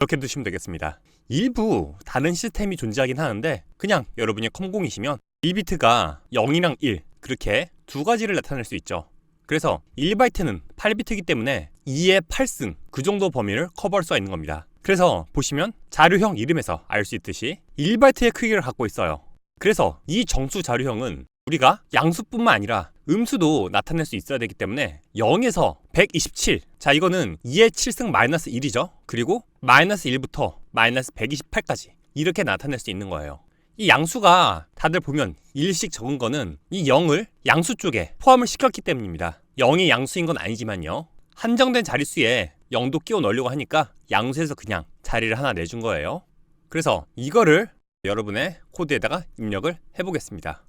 이렇게 두시면 되겠습니다. 일부 다른 시스템이 존재하긴 하는데 그냥 여러분이 컴공이시면 1비트가 0이랑 1 그렇게 두 가지를 나타낼 수 있죠. 그래서 1바이트는 8비트이기 때문에 2의 8승 그 정도 범위를 커버할 수가 있는 겁니다. 그래서 보시면 자료형 이름에서 알 수 있듯이 1바이트의 크기를 갖고 있어요. 그래서 이 정수 자료형은 우리가 양수뿐만 아니라 음수도 나타낼 수 있어야 되기 때문에 0에서 127, 자 이거는 2의 7승 마이너스 1이죠. 그리고 마이너스 1부터 마이너스 128까지 이렇게 나타낼 수 있는 거예요. 이 양수가 다들 보면 1씩 적은 거는 이 0을 양수 쪽에 포함을 시켰기 때문입니다. 0이 양수인 건 아니지만요. 한정된 자릿수에 0도 끼워 넣으려고 하니까 양수에서 그냥 자리를 하나 내준 거예요. 그래서 이거를 여러분의 코드에다가 입력을 해보겠습니다.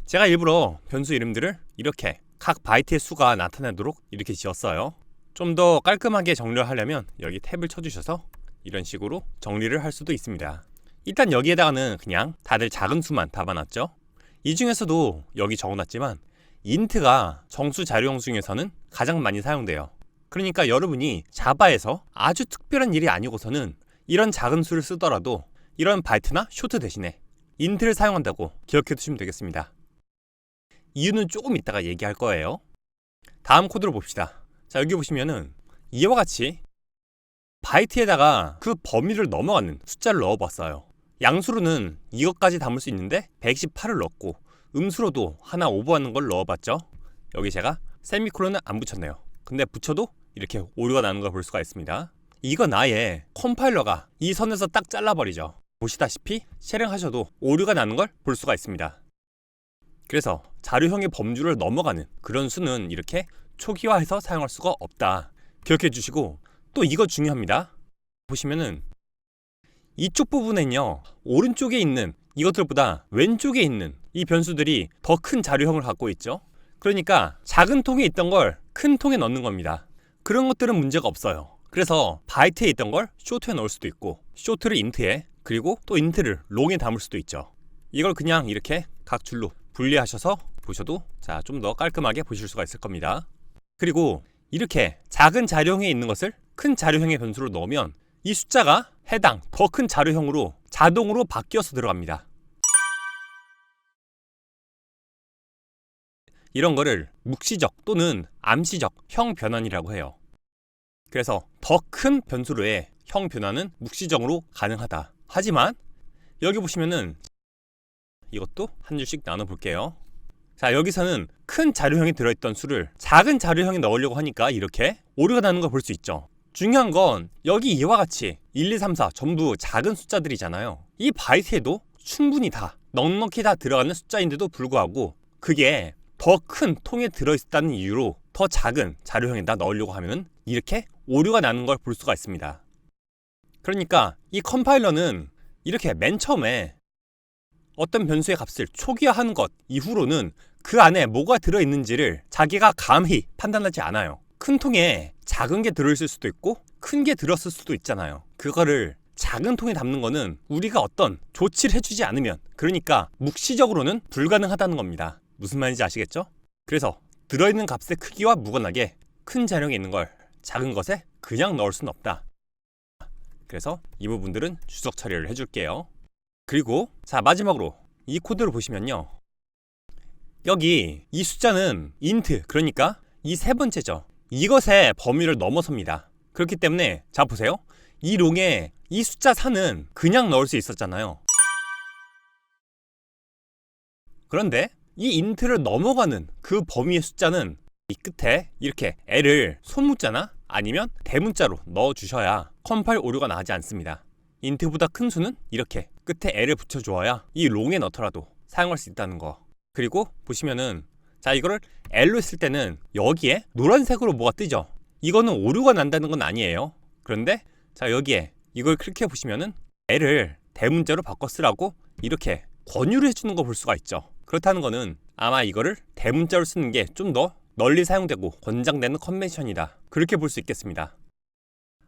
제가 일부러 변수 이름들을 이렇게 각 바이트의 수가 나타나도록 이렇게 지었어요. 좀 더 깔끔하게 정리를 하려면 여기 탭을 쳐주셔서 이런 식으로 정리를 할 수도 있습니다. 일단 여기에다가는 그냥 다들 작은 수만 담아놨죠. 이 중에서도 여기 적어놨지만 인트가 정수 자료형 중에서는 가장 많이 사용돼요. 그러니까 여러분이 자바에서 아주 특별한 일이 아니고서는 이런 작은 수를 쓰더라도 이런 바이트나 쇼트 대신에 인트를 사용한다고 기억해 두시면 되겠습니다. 이유는 조금 이따가 얘기할 거예요. 다음 코드를 봅시다. 자, 여기 보시면은 이와 같이 바이트에다가 그 범위를 넘어가는 숫자를 넣어봤어요. 양수로는 이것까지 담을 수 있는데 128을 넣었고 음수로도 하나 오버하는 걸 넣어봤죠. 여기 제가 세미콜론을 안 붙였네요. 근데 붙여도 이렇게 오류가 나는 걸 볼 수가 있습니다. 이건 아예 컴파일러가 이 선에서 딱 잘라버리죠. 보시다시피 실행하셔도 오류가 나는 걸 볼 수가 있습니다. 그래서 자료형의 범주를 넘어가는 그런 수는 이렇게 초기화해서 사용할 수가 없다. 기억해 주시고 또 이거 중요합니다. 보시면은 이쪽 부분엔요, 오른쪽에 있는 이것들보다 왼쪽에 있는 이 변수들이 더 큰 자료형을 갖고 있죠. 그러니까 작은 통에 있던 걸 큰 통에 넣는 겁니다. 그런 것들은 문제가 없어요. 그래서 바이트에 있던 걸 쇼트에 넣을 수도 있고 쇼트를 인트에, 그리고 또 인트를 롱에 담을 수도 있죠. 이걸 그냥 이렇게 각 줄로 분리하셔서 보셔도 자, 좀 더 깔끔하게 보실 수가 있을 겁니다. 그리고 이렇게 작은 자료형에 있는 것을 큰 자료형의 변수로 넣으면 이 숫자가 해당 더 큰 자료형으로 자동으로 바뀌어서 들어갑니다. 이런 거를 묵시적 또는 암시적 형 변환이라고 해요. 그래서 더 큰 변수로의 형 변환은 묵시적으로 가능하다. 하지만 여기 보시면은 이것도 한 줄씩 나눠 볼게요. 자, 여기서는 큰 자료형이 들어있던 수를 작은 자료형에 넣으려고 하니까 이렇게 오류가 나는 걸 볼 수 있죠. 중요한 건 여기 이와 같이 1, 2, 3, 4 전부 작은 숫자들이잖아요. 이 바이트에도 충분히 다 넉넉히 다 들어가는 숫자인데도 불구하고 그게 더 큰 통에 들어있다는 이유로 더 작은 자료형에다 넣으려고 하면 이렇게 오류가 나는 걸 볼 수가 있습니다. 그러니까 이 컴파일러는 이렇게 맨 처음에 어떤 변수의 값을 초기화하는 것 이후로는 그 안에 뭐가 들어있는지를 자기가 감히 판단하지 않아요. 큰 통에 작은 게 들어있을 수도 있고 큰 게 들었을 수도 있잖아요. 그거를 작은 통에 담는 거는 우리가 어떤 조치를 해주지 않으면, 그러니까 묵시적으로는 불가능하다는 겁니다. 무슨 말인지 아시겠죠? 그래서 들어있는 값의 크기와 무관하게 큰 자료에 있는 걸 작은 것에 그냥 넣을 수는 없다. 그래서 이 부분들은 주석 처리를 해줄게요. 그리고 자, 마지막으로 이 코드를 보시면요, 여기 이 숫자는 int, 그러니까 이 세 번째죠. 이것의 범위를 넘어섭니다. 그렇기 때문에 자 보세요, 이 롱에 이 숫자 4는 그냥 넣을 수 있었잖아요. 그런데 이 int를 넘어가는 그 범위의 숫자는 이 끝에 이렇게 L을 소문자나 아니면 대문자로 넣어주셔야 컴파일 오류가 나지 않습니다. int보다 큰 수는 이렇게 끝에 L을 붙여주어야 이 롱에 넣더라도 사용할 수 있다는 거. 그리고 보시면은 자, 이거를 L로 했을 때는 여기에 노란색으로 뭐가 뜨죠. 이거는 오류가 난다는 건 아니에요. 그런데 자, 여기에 이걸 클릭해 보시면은 L을 대문자로 바꿔 쓰라고 이렇게 권유를 해주는 거 볼 수가 있죠. 그렇다는 거는 아마 이거를 대문자로 쓰는 게 좀 더 널리 사용되고 권장되는 컨벤션이다, 그렇게 볼 수 있겠습니다.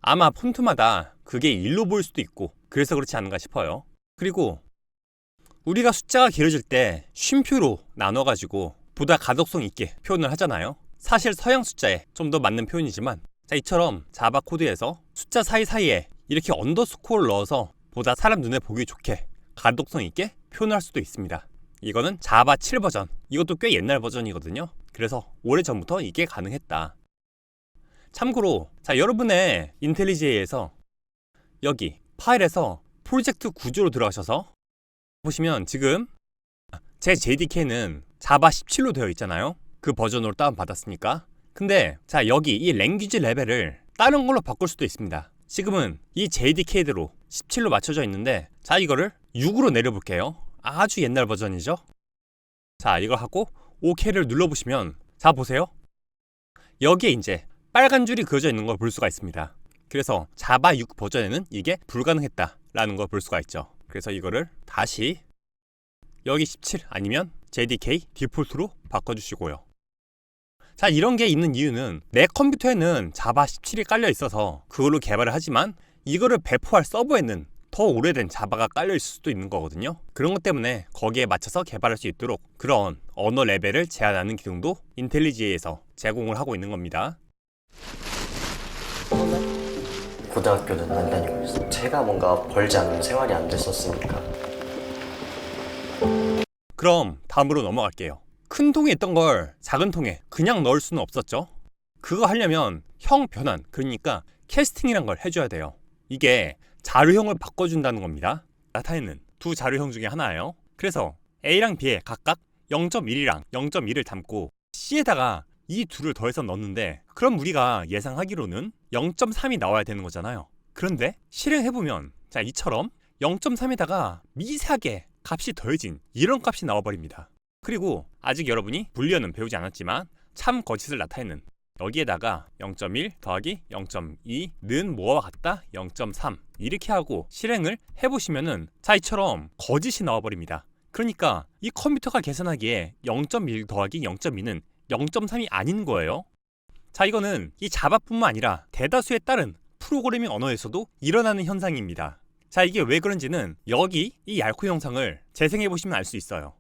아마 폰트마다 그게 1로 보일 수도 있고 그래서 그렇지 않은가 싶어요. 그리고 우리가 숫자가 길어질 때 쉼표로 나눠가지고 보다 가독성 있게 표현을 하잖아요. 사실 서양 숫자에 좀 더 맞는 표현이지만 자, 이처럼 자바 코드에서 숫자 사이사이에 이렇게 언더스코어를 넣어서 보다 사람 눈에 보기 좋게 가독성 있게 표현할 수도 있습니다. 이거는 자바 7 버전, 이것도 꽤 옛날 버전이거든요. 그래서 오래전부터 이게 가능했다. 참고로 여러분의 인텔리지에서 여기 파일에서 프로젝트 구조로 들어가셔서 보시면 지금 제 JDK는 자바 17로 되어 있잖아요. 그 버전으로 다운받았으니까. 근데 여기 이 랭귀지 레벨을 다른 걸로 바꿀 수도 있습니다. 지금은 이 JDK대로 17로 맞춰져 있는데 이거를 6으로 내려볼게요. 아주 옛날 버전이죠. 이거 하고 OK를 눌러보시면 보세요. 여기에 이제 빨간 줄이 그어져 있는 걸 볼 수가 있습니다. 그래서 자바 6 버전에는 이게 불가능했다라는 걸 볼 수가 있죠. 그래서 이거를 다시 여기 17 아니면 JDK 디폴트로 바꿔주시고요. 이런 게 있는 이유는 내 컴퓨터에는 자바 17이 깔려 있어서 그걸로 개발을 하지만 이거를 배포할 서버에는 더 오래된 자바가 깔려 있을 수도 있는 거거든요. 그런 것 때문에 거기에 맞춰서 개발할 수 있도록 그런 언어 레벨을 제한하는 기능도 인텔리지에서 제공을 하고 있는 겁니다. 고등학교는 안 다니고 있어요. 제가 뭔가 벌지 않으면 생활이 안 됐었으니까. 그럼 다음으로 넘어갈게요. 큰 통에 있던 걸 작은 통에 그냥 넣을 수는 없었죠. 그거 하려면 형 변환, 그러니까 캐스팅이란 걸 해줘야 돼요. 이게 자료형을 바꿔준다는 겁니다. 나타내는 두 자료형 중에 하나예요. 그래서 A랑 B에 각각 0.1이랑 0.1을 담고 C에다가 이 둘을 더해서 넣었는데 그럼 우리가 예상하기로는 0.3이 나와야 되는 거잖아요. 그런데 실행해보면 이처럼 0.3에다가 미세하게 값이 더해진 이런 값이 나와버립니다. 그리고 아직 여러분이 불리어는 배우지 않았지만 참 거짓을 나타내는 여기에다가 0.1 더하기 0.2는 뭐와 같다 0.3 이렇게 하고 실행을 해보시면은 이처럼 거짓이 나와버립니다. 그러니까 이 컴퓨터가 계산하기에 0.1 더하기 0.2는 0.3이 아닌 거예요. 이거는 이 자바뿐만 아니라 대다수의 다른 프로그래밍 언어에서도 일어나는 현상입니다. 이게 왜 그런지는 여기 이 얄코 영상을 재생해보시면 알 수 있어요.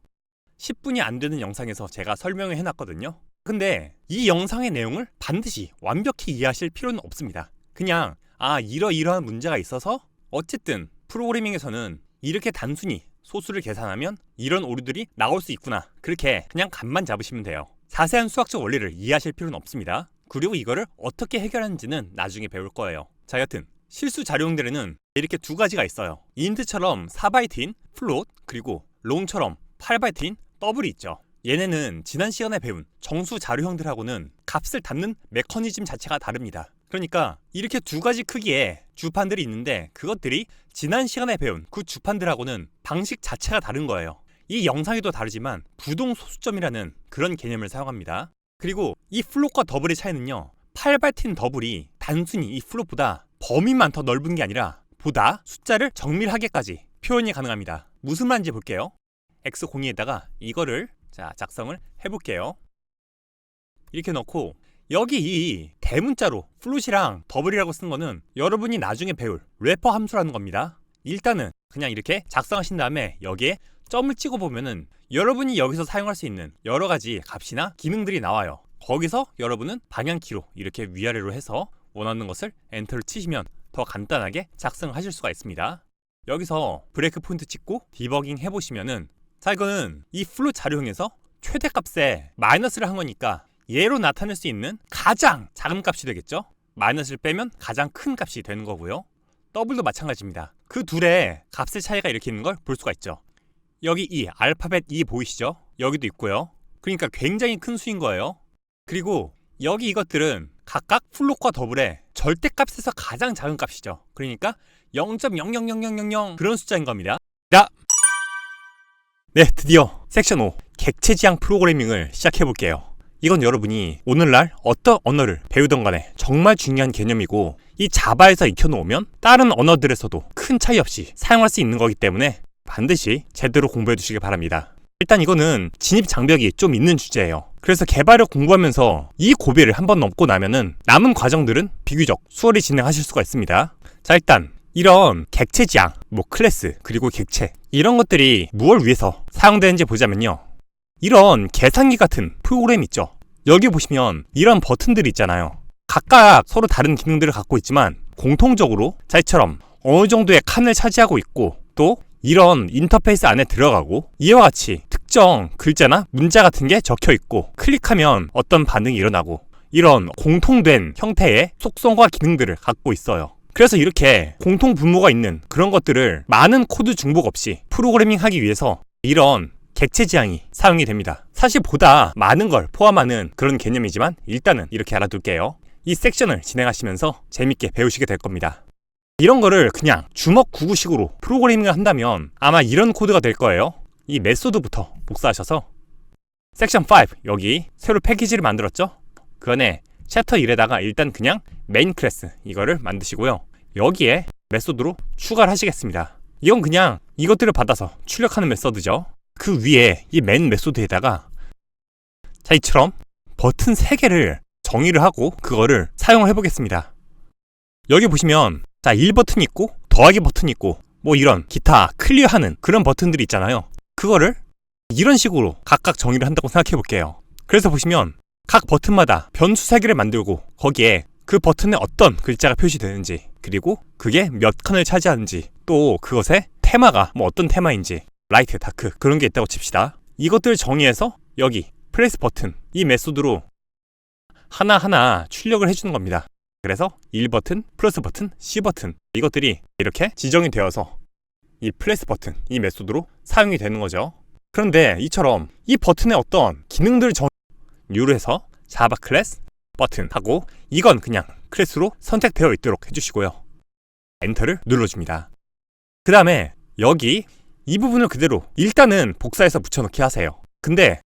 10분이 안 되는 영상에서 제가 설명을 해놨거든요. 근데 이 영상의 내용을 반드시 완벽히 이해하실 필요는 없습니다. 그냥 이러이러한 문제가 있어서 어쨌든 프로그래밍에서는 이렇게 단순히 소수를 계산하면 이런 오류들이 나올 수 있구나, 그렇게 그냥 감만 잡으시면 돼요. 자세한 수학적 원리를 이해하실 필요는 없습니다. 그리고 이거를 어떻게 해결하는지는 나중에 배울 거예요. 여튼 실수 자료형들에는 이렇게 두 가지가 있어요. 인트처럼 4바이트인 플롯, 그리고 롱처럼 8바이트인 더블이 있죠. 얘네는 지난 시간에 배운 정수 자료형들하고는 값을 담는 메커니즘 자체가 다릅니다. 그러니까 이렇게 두 가지 크기의 주판들이 있는데 그것들이 지난 시간에 배운 그 주판들하고는 방식 자체가 다른 거예요. 이 영상에도 다르지만 부동 소수점이라는 그런 개념을 사용합니다. 그리고 이 플롯과 더블의 차이는요, 8바이트인 더블이 단순히 이 플롯보다 범위만 더 넓은 게 아니라 보다 숫자를 정밀하게까지 표현이 가능합니다. 무슨 말인지 볼게요. X02에다가 이거를 작성을 해볼게요. 이렇게 넣고 여기 이 대문자로 플롯이랑 더블이라고 쓴 거는 여러분이 나중에 배울 래퍼 함수라는 겁니다. 일단은 그냥 이렇게 작성하신 다음에 여기에 점을 찍어보면은 여러분이 여기서 사용할 수 있는 여러 가지 값이나 기능들이 나와요. 거기서 여러분은 방향키로 이렇게 위아래로 해서 원하는 것을 엔터를 치시면 더 간단하게 작성하실 수가 있습니다. 여기서 브레이크 포인트 찍고 디버깅 해보시면은 이거는 이 플롯 자료형에서 최대값에 마이너스를 한 거니까 얘로 나타낼 수 있는 가장 작은 값이 되겠죠. 마이너스를 빼면 가장 큰 값이 되는 거고요. 더블도 마찬가지입니다. 그 둘의 값의 차이가 이렇게 있는 걸 볼 수가 있죠. 여기 이 알파벳 2 보이시죠? 여기도 있고요. 그러니까 굉장히 큰 수인 거예요. 그리고 여기 이것들은 각각 플롯과 더블의 절대값에서 가장 작은 값이죠. 그러니까 0.00000 그런 숫자인 겁니다. 네, 드디어 섹션 5 객체지향 프로그래밍을 시작해볼게요. 이건 여러분이 오늘날 어떤 언어를 배우던 간에 정말 중요한 개념이고 이 자바에서 익혀놓으면 다른 언어들에서도 큰 차이 없이 사용할 수 있는 거기 때문에 반드시 제대로 공부해 두시기 바랍니다. 일단 이거는 진입 장벽이 좀 있는 주제예요. 그래서 개발을 공부하면서 이 고비를 한번 넘고 나면은 남은 과정들은 비교적 수월히 진행하실 수가 있습니다. 일단 이런 객체지향, 클래스, 그리고 객체 이런 것들이 무엇을 위해서 사용되는지 보자면요, 이런 계산기 같은 프로그램 있죠. 여기 보시면 이런 버튼들이 있잖아요. 각각 서로 다른 기능들을 갖고 있지만 공통적으로 자이처럼 어느 정도의 칸을 차지하고 있고 또 이런 인터페이스 안에 들어가고 이와 같이 특정 글자나 문자 같은 게 적혀 있고 클릭하면 어떤 반응이 일어나고 이런 공통된 형태의 속성과 기능들을 갖고 있어요. 그래서 이렇게 공통 분모가 있는 그런 것들을 많은 코드 중복 없이 프로그래밍 하기 위해서 이런 객체 지향이 사용이 됩니다. 사실 보다 많은 걸 포함하는 그런 개념이지만 일단은 이렇게 알아둘게요. 이 섹션을 진행하시면서 재밌게 배우시게 될 겁니다. 이런 거를 그냥 주먹 구구식으로 프로그래밍을 한다면 아마 이런 코드가 될 거예요. 이 메소드부터 복사하셔서 섹션 5 여기 새로 패키지를 만들었죠? 그 안에 챕터 1에다가 일단 그냥 메인 클래스 이거를 만드시고요. 여기에 메소드로 추가를 하시겠습니다. 이건 그냥 이것들을 받아서 출력하는 메소드죠. 그 위에 이 메인 메소드에다가 자 이처럼 버튼 3개를 정의를 하고 그거를 사용을 해보겠습니다. 여기 보시면 자 1버튼이 있고 더하기 버튼이 있고 뭐 이런 기타 클리어하는 그런 버튼들이 있잖아요. 그거를 이런 식으로 각각 정의를 한다고 생각해 볼게요. 그래서 보시면 각 버튼마다 변수 3개를 만들고 거기에 그 버튼에 어떤 글자가 표시되는지 그리고 그게 몇 칸을 차지하는지 또 그것의 테마가 뭐 어떤 테마인지 라이트, 다크 그런 게 있다고 칩시다. 이것들을 정의해서 여기 프레스 버튼 이 메소드로 하나하나 출력을 해주는 겁니다. 그래서 1버튼, 플러스 버튼, C버튼 이것들이 이렇게 지정이 되어서 이 플레스 버튼 이 메소드로 사용이 되는 거죠. 그런데 이처럼 이 버튼의 어떤 기능들을 뉴로 해서 자바 클래스 버튼 하고 이건 그냥 클래스로 선택되어 있도록 해주시고요. 엔터를 눌러줍니다. 그 다음에 여기 이 부분을 그대로 일단은 복사해서 붙여넣기 하세요. 근데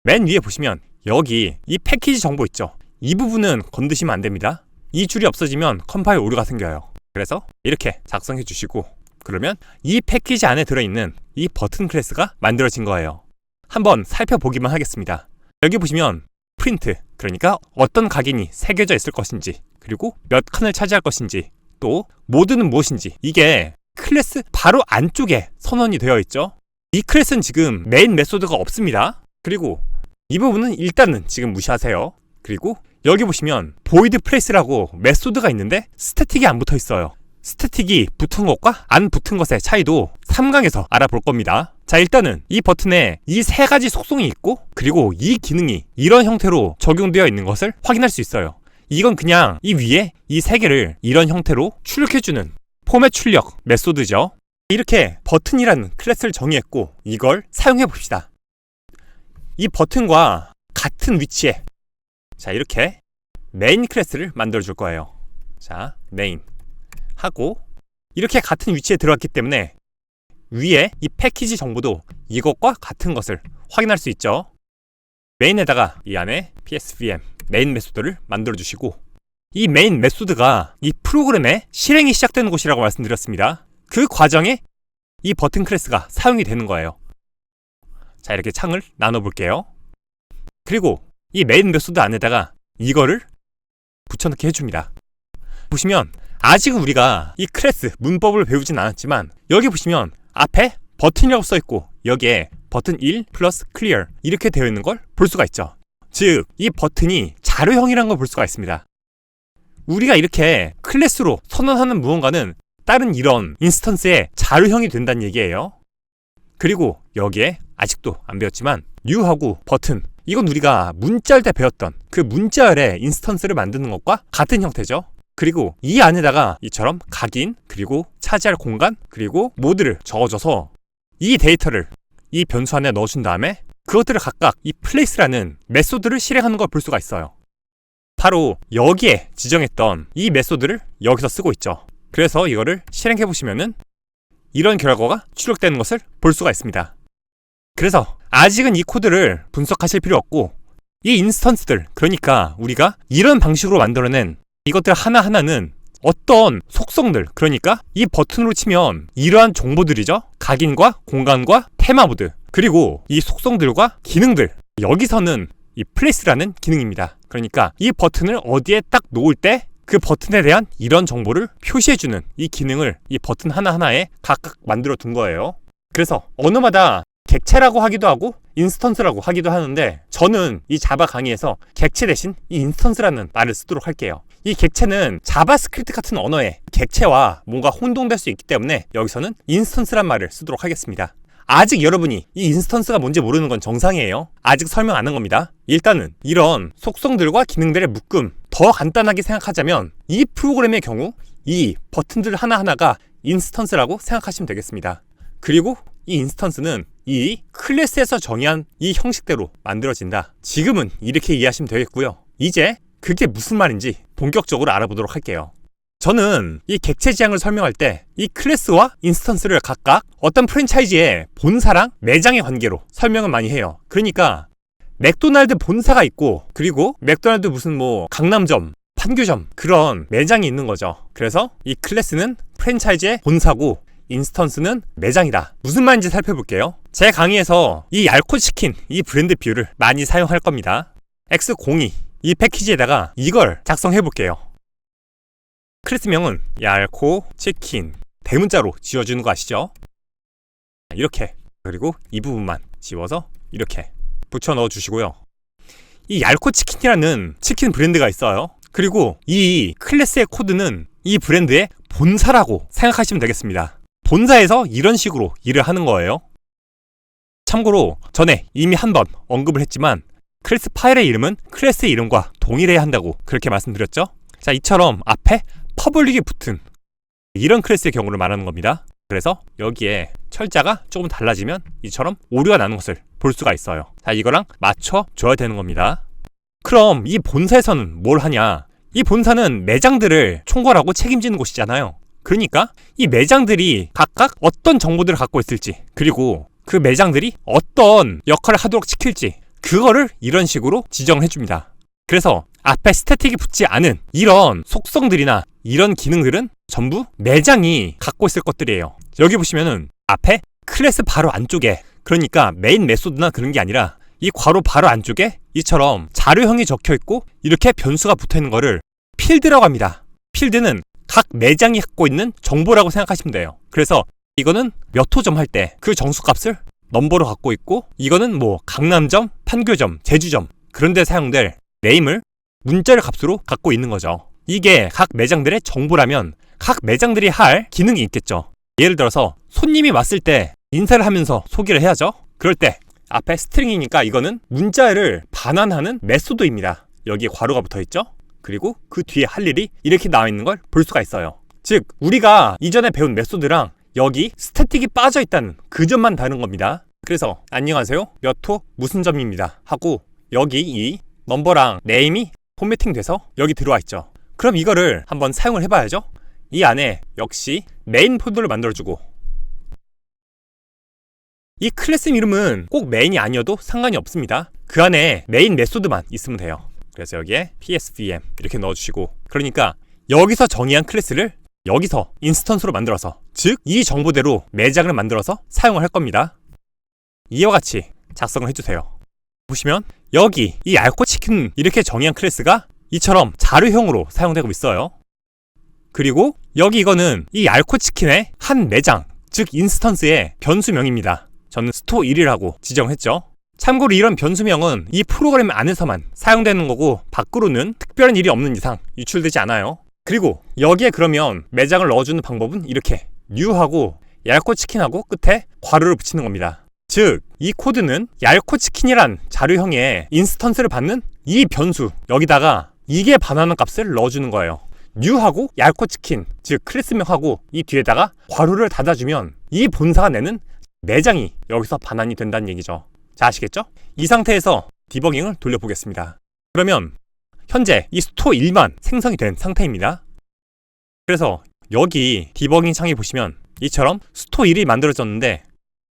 맨 위에 보시면 여기 이 패키지 정보 있죠? 이 부분은 건드시면 안 됩니다. 이 줄이 없어지면 컴파일 오류가 생겨요. 그래서 이렇게 작성해 주시고 그러면 이 패키지 안에 들어있는 이 버튼 클래스가 만들어진 거예요. 한번 살펴보기만 하겠습니다. 여기 보시면 프린트, 그러니까 어떤 각인이 새겨져 있을 것인지 그리고 몇 칸을 차지할 것인지 또 모드는 무엇인지 이게 클래스 바로 안쪽에 선언이 되어 있죠. 이 클래스는 지금 메인 메소드가 없습니다. 그리고 이 부분은 일단은 지금 무시하세요. 그리고 여기 보시면 void place라고 메소드가 있는데 스태틱이 안 붙어 있어요. 스태틱이 붙은 것과 안 붙은 것의 차이도 3강에서 알아볼 겁니다. 자 일단은 이 버튼에 이 3가지 속성이 있고 그리고 이 기능이 이런 형태로 적용되어 있는 것을 확인할 수 있어요. 이건 그냥 이 위에 이 3개를 이런 형태로 출력해주는 포맷 출력 메소드죠. 이렇게 버튼이라는 클래스를 정의했고 이걸 사용해 봅시다. 이 버튼과 같은 위치에 자 이렇게 메인 클래스를 만들어 줄 거예요. 자 메인 하고 이렇게 같은 위치에 들어갔기 때문에 위에 이 패키지 정보도 이것과 같은 것을 확인할 수 있죠. 메인에다가 이 안에 PSVM 메인 메소드를 만들어 주시고 이 메인 메소드가 이 프로그램의 실행이 시작되는 곳이라고 말씀드렸습니다. 그 과정에 이 버튼 클래스가 사용이 되는 거예요. 자 이렇게 창을 나눠 볼게요. 그리고 이 메인 메소드 안에다가 이거를 붙여넣기 해줍니다. 보시면 아직은 우리가 이 클래스 문법을 배우진 않았지만 여기 보시면 앞에 버튼이라고 써있고 여기에 버튼 1 플러스 클리어 이렇게 되어 있는 걸 볼 수가 있죠. 즉 이 버튼이 자료형이라는 걸 볼 수가 있습니다. 우리가 이렇게 클래스로 선언하는 무언가는 다른 이런 인스턴스의 자료형이 된다는 얘기예요. 그리고 여기에 아직도 안 배웠지만 new하고 버튼 이건 우리가 문자열 때 배웠던 그 문자열의 인스턴스를 만드는 것과 같은 형태죠. 그리고 이 안에다가 이처럼 각인 그리고 차지할 공간 그리고 모드를 적어줘서 이 데이터를 이 변수 안에 넣어준 다음에 그것들을 각각 이 place라는 메소드를 실행하는 걸 볼 수가 있어요. 바로 여기에 지정했던 이 메소드를 여기서 쓰고 있죠. 그래서 이거를 실행해 보시면은 이런 결과가 출력되는 것을 볼 수가 있습니다. 그래서 아직은 이 코드를 분석하실 필요 없고 이 인스턴스들 그러니까 우리가 이런 방식으로 만들어낸 이것들 하나하나는 어떤 속성들 그러니까 이 버튼으로 치면 이러한 정보들이죠. 각인과 공간과 테마 모드 그리고 이 속성들과 기능들 여기서는 이 플레이스라는 기능입니다. 그러니까 이 버튼을 어디에 딱 놓을 때 그 버튼에 대한 이런 정보를 표시해주는 이 기능을 이 버튼 하나하나에 각각 만들어 둔 거예요. 그래서 언어마다 객체라고 하기도 하고 인스턴스라고 하기도 하는데 저는 이 자바 강의에서 객체 대신 이 인스턴스라는 말을 쓰도록 할게요. 이 객체는 자바스크립트 같은 언어의 객체와 뭔가 혼동될 수 있기 때문에 여기서는 인스턴스란 말을 쓰도록 하겠습니다. 아직 여러분이 이 인스턴스가 뭔지 모르는 건 정상이에요. 아직 설명 안 한 겁니다. 일단은 이런 속성들과 기능들의 묶음, 더 간단하게 생각하자면 이 프로그램의 경우 이 버튼들 하나하나가 인스턴스라고 생각하시면 되겠습니다. 그리고 이 인스턴스는 이 클래스에서 정의한 이 형식대로 만들어진다. 지금은 이렇게 이해하시면 되겠고요. 이제 그게 무슨 말인지 본격적으로 알아보도록 할게요. 저는 이 객체 지향을 설명할 때 이 클래스와 인스턴스를 각각 어떤 프랜차이즈의 본사랑 매장의 관계로 설명을 많이 해요. 그러니까 맥도날드 본사가 있고 그리고 맥도날드 무슨 뭐 강남점, 판교점 그런 매장이 있는 거죠. 그래서 이 클래스는 프랜차이즈의 본사고 인스턴스는 매장이다. 무슨 말인지 살펴볼게요. 제 강의에서 이 얄코치킨 이 브랜드 비율을 많이 사용할 겁니다. X02 이 패키지에다가 이걸 작성해 볼게요. 클래스명은 얄코치킨 대문자로 지워주는 거 아시죠? 이렇게 그리고 이 부분만 지워서 이렇게 붙여 넣어 주시고요. 이 얄코치킨이라는 치킨 브랜드가 있어요. 그리고 이 클래스의 코드는 이 브랜드의 본사라고 생각하시면 되겠습니다. 본사에서 이런 식으로 일을 하는 거예요. 참고로 전에 이미 한번 언급을 했지만 클래스 파일의 이름은 클래스의 이름과 동일해야 한다고 그렇게 말씀드렸죠. 자, 이처럼 앞에 퍼블릭이 붙은 이런 클래스의 경우를 말하는 겁니다. 그래서 여기에 철자가 조금 달라지면 이처럼 오류가 나는 것을 볼 수가 있어요. 자, 이거랑 맞춰줘야 되는 겁니다. 그럼 이 본사에서는 뭘 하냐? 이 본사는 매장들을 총괄하고 책임지는 곳이잖아요. 그러니까 이 매장들이 각각 어떤 정보들을 갖고 있을지 그리고 그 매장들이 어떤 역할을 하도록 시킬지 그거를 이런 식으로 지정을 해줍니다. 그래서 앞에 스태틱이 붙지 않은 이런 속성들이나 이런 기능들은 전부 매장이 갖고 있을 것들이에요. 여기 보시면은 앞에 클래스 바로 안쪽에 그러니까 메인 메소드나 그런 게 아니라 이 괄호 바로 안쪽에 이처럼 자료형이 적혀 있고 이렇게 변수가 붙어 있는 거를 필드라고 합니다. 필드는 각 매장이 갖고 있는 정보라고 생각하시면 돼요. 그래서 이거는 몇 호점 할 때 그 정수값을 넘버로 갖고 있고 이거는 뭐 강남점, 판교점, 제주점 그런 데 사용될 네임을 문자를 값으로 갖고 있는 거죠. 이게 각 매장들의 정보라면 각 매장들이 할 기능이 있겠죠. 예를 들어서 손님이 왔을 때 인사를 하면서 소개를 해야죠. 그럴 때 앞에 스트링이니까 이거는 문자를 반환하는 메소드입니다. 여기에 괄호가 붙어있죠. 그리고 그 뒤에 할 일이 이렇게 나와 있는 걸 볼 수가 있어요. 즉 우리가 이전에 배운 메소드랑 여기 스태틱이 빠져 있다는 그 점만 다른 겁니다. 그래서 안녕하세요 몇 호 무슨 점입니다 하고 여기 이 넘버랑 네임이 포매팅 돼서 여기 들어와 있죠. 그럼 이거를 한번 사용을 해봐야죠. 이 안에 역시 메인 폴더를 만들어주고 이 클래스 이름은 꼭 메인이 아니어도 상관이 없습니다. 그 안에 메인 메소드만 있으면 돼요. 그래서 여기에 psvm 이렇게 넣어주시고 그러니까 여기서 정의한 클래스를 여기서 인스턴스로 만들어서 즉 이 정보대로 매장을 만들어서 사용을 할 겁니다. 이와 같이 작성을 해주세요. 보시면 여기 이 얄코치킨 이렇게 정의한 클래스가 이처럼 자료형으로 사용되고 있어요. 그리고 여기 이거는 이 얄코치킨의 한 매장 즉 인스턴스의 변수명입니다. 저는 스토어 1이라고 지정했죠. 참고로 이런 변수명은 이 프로그램 안에서만 사용되는 거고 밖으로는 특별한 일이 없는 이상 유출되지 않아요. 그리고 여기에 그러면 매장을 넣어주는 방법은 이렇게 new하고 얄코치킨하고 끝에 괄호를 붙이는 겁니다. 즉 이 코드는 얄코치킨이란 자료형의 인스턴스를 받는 이 변수 여기다가 이게 반환한 값을 넣어주는 거예요. new하고 얄코치킨 즉 클래스명하고 이 뒤에다가 괄호를 닫아주면 이 본사가 내는 매장이 여기서 반환이 된다는 얘기죠. 자, 아시겠죠? 이 상태에서 디버깅을 돌려보겠습니다. 그러면 현재 이 스토어 1만 생성이 된 상태입니다. 그래서 여기 디버깅 창에 보시면 이처럼 스토어 1이 만들어졌는데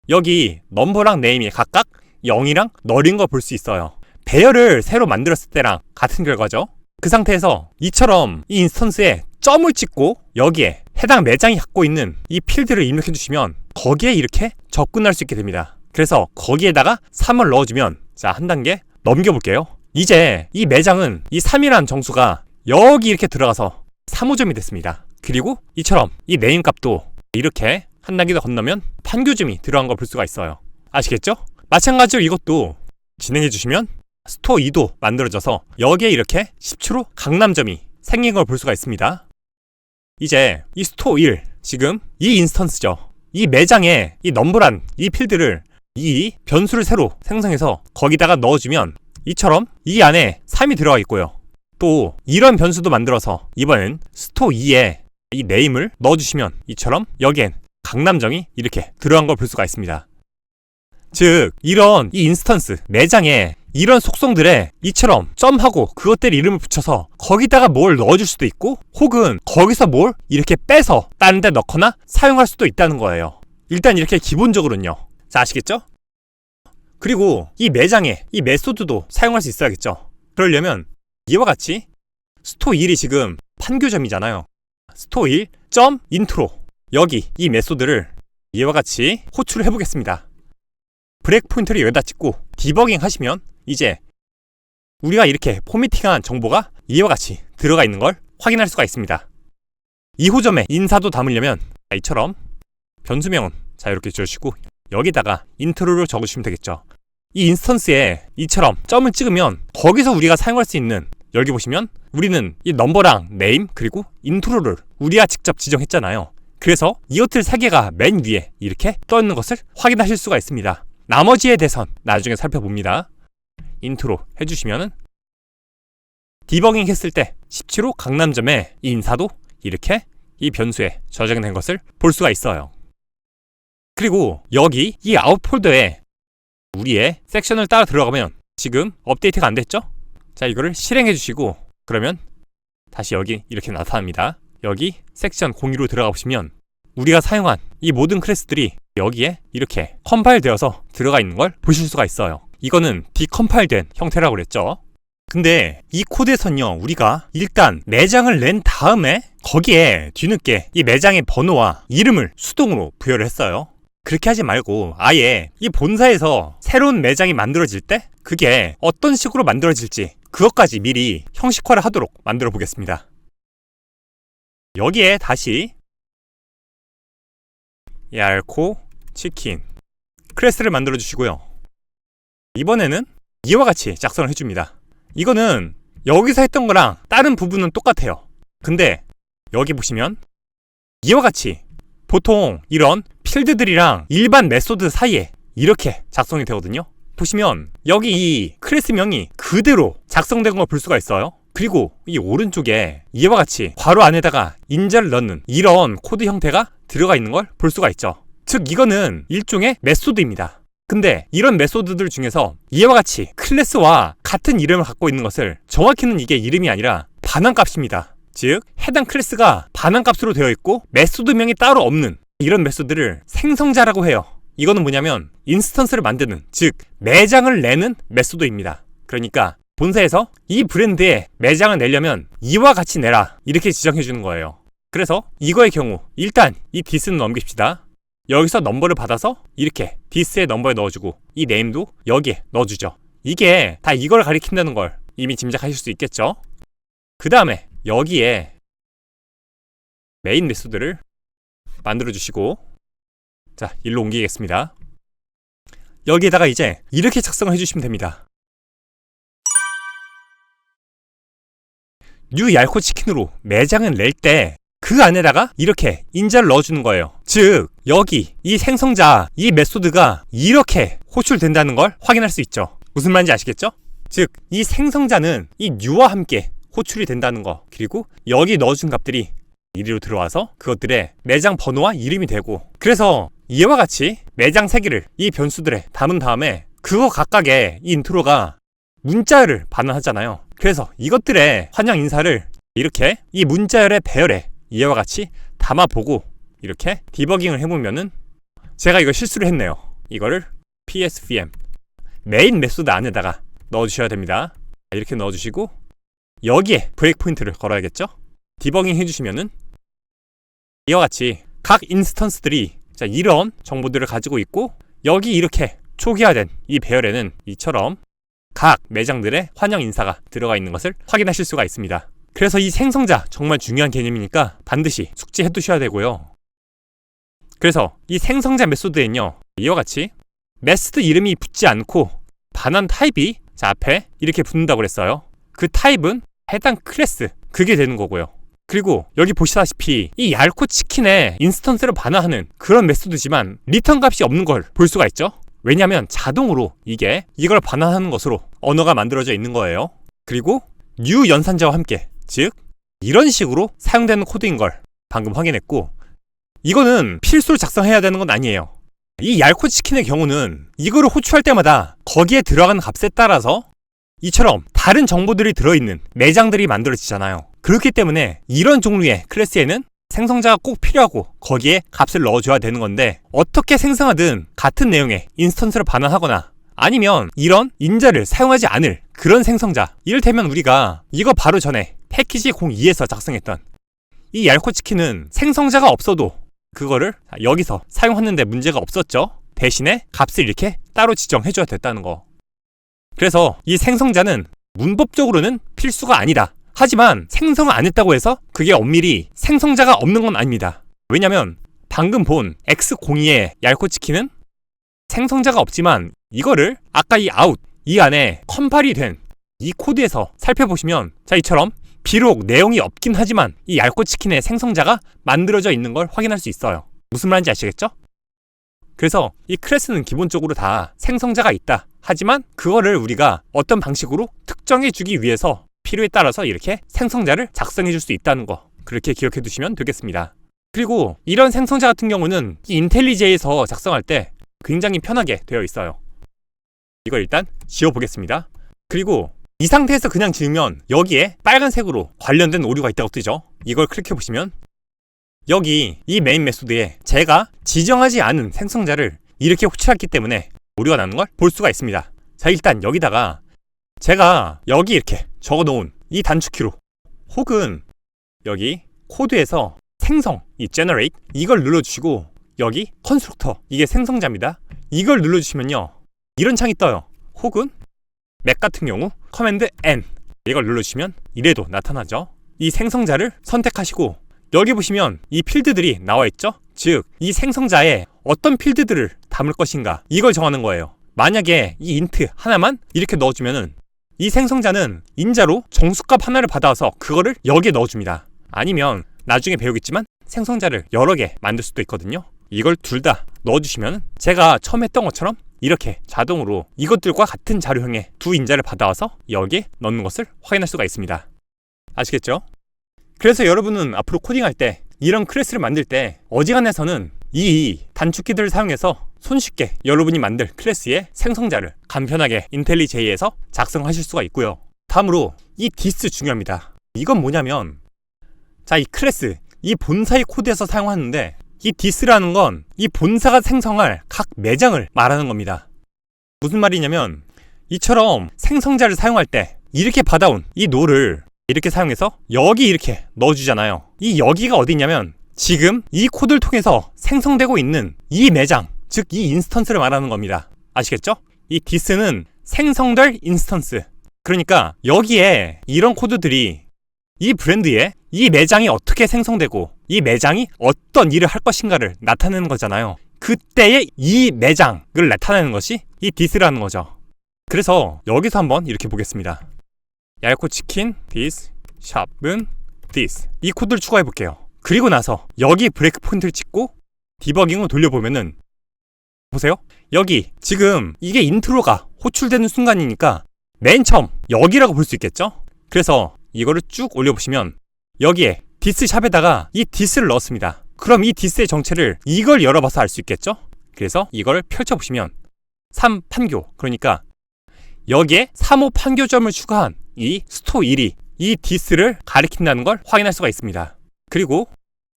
여기 넘버랑 네임이 각각 0이랑 널인 걸 볼 수 있어요. 배열을 새로 만들었을 때랑 같은 결과죠. 그 상태에서 이처럼 이 인스턴스에 점을 찍고 여기에 해당 매장이 갖고 있는 이 필드를 입력해 주시면 거기에 이렇게 접근할 수 있게 됩니다. 그래서 거기에다가 3을 넣어주면 자, 한 단계 넘겨볼게요. 이제 이 매장은 이 3이라는 정수가 여기 이렇게 들어가서 3호점이 됐습니다. 그리고 이처럼 이 네임 값도 이렇게 한 단계 더 건너면 판교점이 들어간 걸 볼 수가 있어요. 아시겠죠? 마찬가지로 이것도 진행해 주시면 스토어 2도 만들어져서 여기에 이렇게 10초로 강남점이 생긴 걸 볼 수가 있습니다. 이제 이 스토어 1, 지금 이 인스턴스죠. 이 매장에 이 넘버란 이 필드를 이 변수를 새로 생성해서 거기다가 넣어주면 이처럼 이 안에 3이 들어가 있고요. 또 이런 변수도 만들어서 이번엔 스토어 2에 이 네임을 넣어주시면 이처럼 여기엔 강남정이 이렇게 들어간 걸 볼 수가 있습니다. 즉 이런 이 인스턴스 매장에 이런 속성들에 이처럼 점하고 그것들 이름을 붙여서 거기다가 뭘 넣어줄 수도 있고 혹은 거기서 뭘 이렇게 빼서 다른 데 넣거나 사용할 수도 있다는 거예요. 일단 이렇게 기본적으로는요. 자, 아시겠죠? 그리고 이 매장에 이 메소드도 사용할 수 있어야겠죠. 그러려면 이와 같이 스토어 1이 지금 판교점이잖아요. 스토어 1 점 인트로 여기 이 메소드를 이와 같이 호출을 해보겠습니다. 브레이크 포인트를 여기다 찍고 디버깅 하시면 이제 우리가 이렇게 포매팅한 정보가 이와 같이 들어가 있는 걸 확인할 수가 있습니다. 2호점에 인사도 담으려면 이처럼 변수명은 자 이렇게 주시고 여기다가 인트로를 적으시면 되겠죠. 이 인스턴스에 이처럼 점을 찍으면 거기서 우리가 사용할 수 있는 여기 보시면 우리는 이 넘버랑 네임 그리고 인트로를 우리가 직접 지정했잖아요. 그래서 이것들 3개가 맨 위에 이렇게 떠 있는 것을 확인하실 수가 있습니다. 나머지에 대해선 나중에 살펴봅니다. 인트로 해주시면은 디버깅 했을 때 17호 강남점의 이 인사도 이렇게 이 변수에 저장된 것을 볼 수가 있어요. 그리고 여기 이 아웃 폴더에 우리의 섹션을 따라 들어가면 지금 업데이트가 안 됐죠? 자, 이거를 실행해 주시고 그러면 다시 여기 이렇게 나타납니다. 여기 섹션 02로 들어가 보시면 우리가 사용한 이 모든 클래스들이 여기에 이렇게 컴파일 되어서 들어가 있는 걸 보실 수가 있어요. 이거는 디컴파일된 형태라고 그랬죠. 근데 이 코드에서는요, 우리가 일단 매장을 낸 다음에 거기에 뒤늦게 이 매장의 번호와 이름을 수동으로 부여를 했어요. 그렇게 하지 말고 아예 이 본사에서 새로운 매장이 만들어질 때 그게 어떤 식으로 만들어질지 그것까지 미리 형식화를 하도록 만들어 보겠습니다. 여기에 다시 얄코 치킨 클래스를 만들어 주시고요. 이번에는 이와 같이 작성을 해줍니다. 이거는 여기서 했던 거랑 다른 부분은 똑같아요. 근데 여기 보시면 이와 같이 보통 이런 필드들이랑 일반 메소드 사이에 이렇게 작성이 되거든요. 보시면 여기 이 클래스명이 그대로 작성된 걸 볼 수가 있어요. 그리고 이 오른쪽에 이와 같이 괄호 안에다가 인자를 넣는 이런 코드 형태가 들어가 있는 걸 볼 수가 있죠. 즉 이거는 일종의 메소드입니다. 근데 이런 메소드들 중에서 이와 같이 클래스와 같은 이름을 갖고 있는 것을 정확히는 이게 이름이 아니라 반환값입니다. 즉 해당 클래스가 반환값으로 되어 있고 메소드명이 따로 없는 이런 메소드를 생성자라고 해요. 이거는 뭐냐면 인스턴스를 만드는, 즉 매장을 내는 메소드입니다. 그러니까 본사에서 이 브랜드에 매장을 내려면 이와 같이 내라 이렇게 지정해 주는 거예요. 그래서 이거의 경우 일단 이 디스는 넘깁시다. 여기서 넘버를 받아서 이렇게 디스의 넘버에 넣어주고 이 네임도 여기에 넣어주죠. 이게 다 이걸 가리킨다는 걸 이미 짐작하실 수 있겠죠. 그 다음에 여기에 메인 메소드를 만들어 주시고 자, 일로 옮기겠습니다. 여기에다가 이제 이렇게 작성을 해주시면 됩니다. 뉴 얄코 치킨으로 매장을 낼 때 그 안에다가 이렇게 인자를 넣어주는 거예요. 즉 여기 이 생성자 이 메소드가 이렇게 호출된다는 걸 확인할 수 있죠. 무슨 말인지 아시겠죠? 즉 이 생성자는 이 뉴와 함께 호출이 된다는 거, 그리고 여기 넣어준 값들이 이리로 들어와서 그것들의 매장 번호와 이름이 되고, 그래서 이와 같이 매장 3개를 이 변수들에 담은 다음에 그거 각각의 이 인트로가 문자열을 반환하잖아요. 그래서 이것들의 환영 인사를 이렇게 이 문자열의 배열에 이와 같이 담아보고 이렇게 디버깅을 해보면은 제가 이거 실수를 했네요. 이거를 PSVM 메인 메소드 안에다가 넣어주셔야 됩니다. 이렇게 넣어주시고 여기에 브레이크 포인트를 걸어야겠죠? 디버깅 해주시면은 이와 같이 각 인스턴스들이 자 이런 정보들을 가지고 있고 여기 이렇게 초기화된 이 배열에는 이처럼 각 매장들의 환영 인사가 들어가 있는 것을 확인하실 수가 있습니다. 그래서 이 생성자 정말 중요한 개념이니까 반드시 숙지해 두셔야 되고요. 그래서 이 생성자 메소드엔요 이와 같이 메소드 이름이 붙지 않고 반환 타입이 자 앞에 이렇게 붙는다고 그랬어요. 그 타입은 해당 클래스 그게 되는 거고요. 그리고 여기 보시다시피 이 얄코 치킨의 인스턴스를 반환하는 그런 메소드지만 리턴 값이 없는 걸 볼 수가 있죠. 왜냐하면 자동으로 이걸 반환하는 것으로 언어가 만들어져 있는 거예요. 그리고 new 연산자와 함께, 즉 이런 식으로 사용되는 코드인 걸 방금 확인했고, 이거는 필수로 작성해야 되는 건 아니에요. 이 얄코 치킨의 경우는 이거를 호출할 때마다 거기에 들어가는 값에 따라서 이처럼 다른 정보들이 들어있는 매장들이 만들어지잖아요. 그렇기 때문에 이런 종류의 클래스에는 생성자가 꼭 필요하고 거기에 값을 넣어줘야 되는 건데, 어떻게 생성하든 같은 내용의 인스턴스를 반환하거나 아니면 이런 인자를 사용하지 않을 그런 생성자, 이를테면 우리가 이거 바로 전에 패키지 02에서 작성했던 이 얄코 치킨은 생성자가 없어도 그거를 여기서 사용하는데 문제가 없었죠. 대신에 값을 이렇게 따로 지정해줘야 됐다는 거. 그래서 이 생성자는 문법적으로는 필수가 아니다. 하지만 생성을 안 했다고 해서 그게 엄밀히 생성자가 없는 건 아닙니다. 왜냐면 방금 본 X02의 얄코 치킨은 생성자가 없지만 이거를 아까 이 out, 이 안에 컴파일이 된 이 코드에서 살펴보시면, 자, 이처럼 비록 내용이 없긴 하지만 이 얄코 치킨의 생성자가 만들어져 있는 걸 확인할 수 있어요. 무슨 말인지 아시겠죠? 그래서 이 클래스는 기본적으로 다 생성자가 있다. 하지만 그거를 우리가 어떤 방식으로 특정해 주기 위해서 필요에 따라서 이렇게 생성자를 작성해 줄 수 있다는 거, 그렇게 기억해 두시면 되겠습니다. 그리고 이런 생성자 같은 경우는 이 인텔리제이에서 작성할 때 굉장히 편하게 되어 있어요. 이걸 일단 지워보겠습니다. 그리고 이 상태에서 그냥 지우면 여기에 빨간색으로 관련된 오류가 있다고 뜨죠. 이걸 클릭해보시면 여기 이 메인 메소드에 제가 지정하지 않은 생성자를 이렇게 호출했기 때문에 오류가 나는 걸 볼 수가 있습니다. 자, 일단 여기다가 제가 여기 이렇게 적어놓은 이 단축키로 혹은 여기 코드에서 생성, 이 generate 이걸 눌러주시고 여기 컨스트럭터, 이게 생성자입니다. 이걸 눌러주시면요 이런 창이 떠요. 혹은 맥 같은 경우 커맨드 N 이걸 눌러주시면 이래도 나타나죠. 이 생성자를 선택하시고 여기 보시면 이 필드들이 나와있죠. 즉 이 생성자에 어떤 필드들을 담을 것인가 이걸 정하는 거예요. 만약에 이 인트 하나만 이렇게 넣어주면은 이 생성자는 인자로 정수값 하나를 받아와서 그거를 여기에 넣어줍니다. 아니면 나중에 배우겠지만 생성자를 여러 개 만들 수도 있거든요. 이걸 둘 다 넣어주시면 제가 처음 했던 것처럼 이렇게 자동으로 이것들과 같은 자료형의 두 인자를 받아와서 여기에 넣는 것을 확인할 수가 있습니다. 아시겠죠? 그래서 여러분은 앞으로 코딩할 때 이런 클래스를 만들 때 어지간해서는 이 단축키들을 사용해서 손쉽게 여러분이 만들 클래스의 생성자를 간편하게 인텔리제이에서 작성하실 수가 있고요. 다음으로 이 디스 중요합니다. 이건 뭐냐면, 자, 이 클래스, 이 본사의 코드에서 사용하는데 이 디스라는 건 이 본사가 생성할 각 매장을 말하는 겁니다. 무슨 말이냐면 이처럼 생성자를 사용할 때 이렇게 받아온 이 노를 이렇게 사용해서 여기 이렇게 넣어주잖아요. 이 여기가 어디냐면 지금 이 코드를 통해서 생성되고 있는 이 매장, 즉 이 인스턴스를 말하는 겁니다. 아시겠죠? 이 디스는 생성될 인스턴스. 그러니까 여기에 이런 코드들이 이 브랜드에 이 매장이 어떻게 생성되고 이 매장이 어떤 일을 할 것인가를 나타내는 거잖아요. 그때의 이 매장을 나타내는 것이 이 디스라는 거죠. 그래서 여기서 한번 이렇게 보겠습니다. 얄코 치킨 this 샵은 this 이 코드를 추가해 볼게요. 그리고 나서 여기 브레이크 포인트를 찍고 디버깅을 돌려보면은 보세요. 여기 지금 이게 인트로가 호출되는 순간이니까 맨 처음 여기라고 볼 수 있겠죠? 그래서 이거를 쭉 올려보시면 여기에 디스 샵에다가 이 디스를 넣었습니다. 그럼 이 디스의 정체를 이걸 열어봐서 알 수 있겠죠? 그래서 이걸 펼쳐보시면 3판교, 그러니까 여기에 3호 판교점을 추가한 이 스토 1이 이 디스를 가리킨다는 걸 확인할 수가 있습니다. 그리고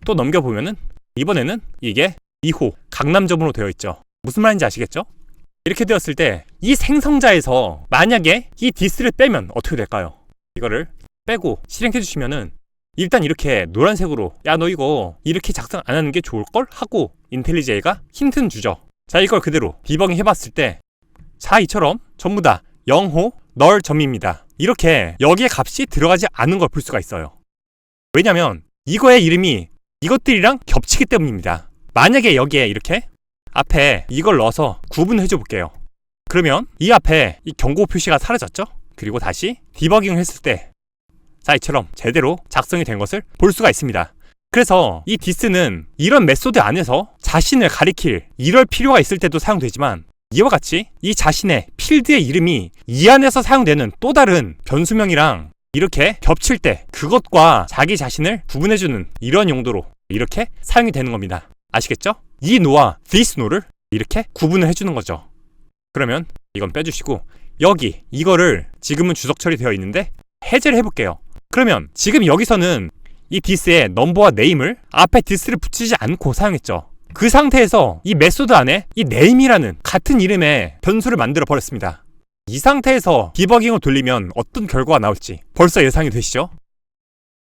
또 넘겨보면은 이번에는 이게 2호 강남점으로 되어 있죠. 무슨 말인지 아시겠죠? 이렇게 되었을 때 이 생성자에서 만약에 이 디스를 빼면 어떻게 될까요? 이거를 빼고 실행해 주시면은 일단 이렇게 노란색으로 야 너 이거 이렇게 작성 안 하는 게 좋을걸? 하고 인텔리제이가 힌트는 주죠. 자, 이걸 그대로 디버깅 해봤을 때 자, 이처럼 전부 다 0호 널 점입니다. 이렇게 여기에 값이 들어가지 않은 걸 볼 수가 있어요. 왜냐면 이거의 이름이 이것들이랑 겹치기 때문입니다. 만약에 여기에 이렇게 앞에 이걸 넣어서 구분을 해줘 볼게요. 그러면 이 앞에 이 경고 표시가 사라졌죠? 그리고 다시 디버깅을 했을 때 자, 이처럼 제대로 작성이 된 것을 볼 수가 있습니다. 그래서 이 디스는 이런 메소드 안에서 자신을 가리킬 이럴 필요가 있을 때도 사용되지만, 이와 같이 이 자신의 필드의 이름이 이 안에서 사용되는 또 다른 변수명이랑 이렇게 겹칠 때 그것과 자기 자신을 구분해주는 이런 용도로 이렇게 사용이 되는 겁니다. 아시겠죠? 이 no와 this no를 이렇게 구분을 해주는 거죠. 그러면 이건 빼주시고, 여기 이거를 지금은 주석 처리되어 있는데 해제를 해볼게요. 그러면 지금 여기서는 이 this의 넘버와 name을 앞에 this를 붙이지 않고 사용했죠. 그 상태에서 이 메소드 안에 이 name이라는 같은 이름의 변수를 만들어 버렸습니다. 이 상태에서 디버깅을 돌리면 어떤 결과가 나올지 벌써 예상이 되시죠?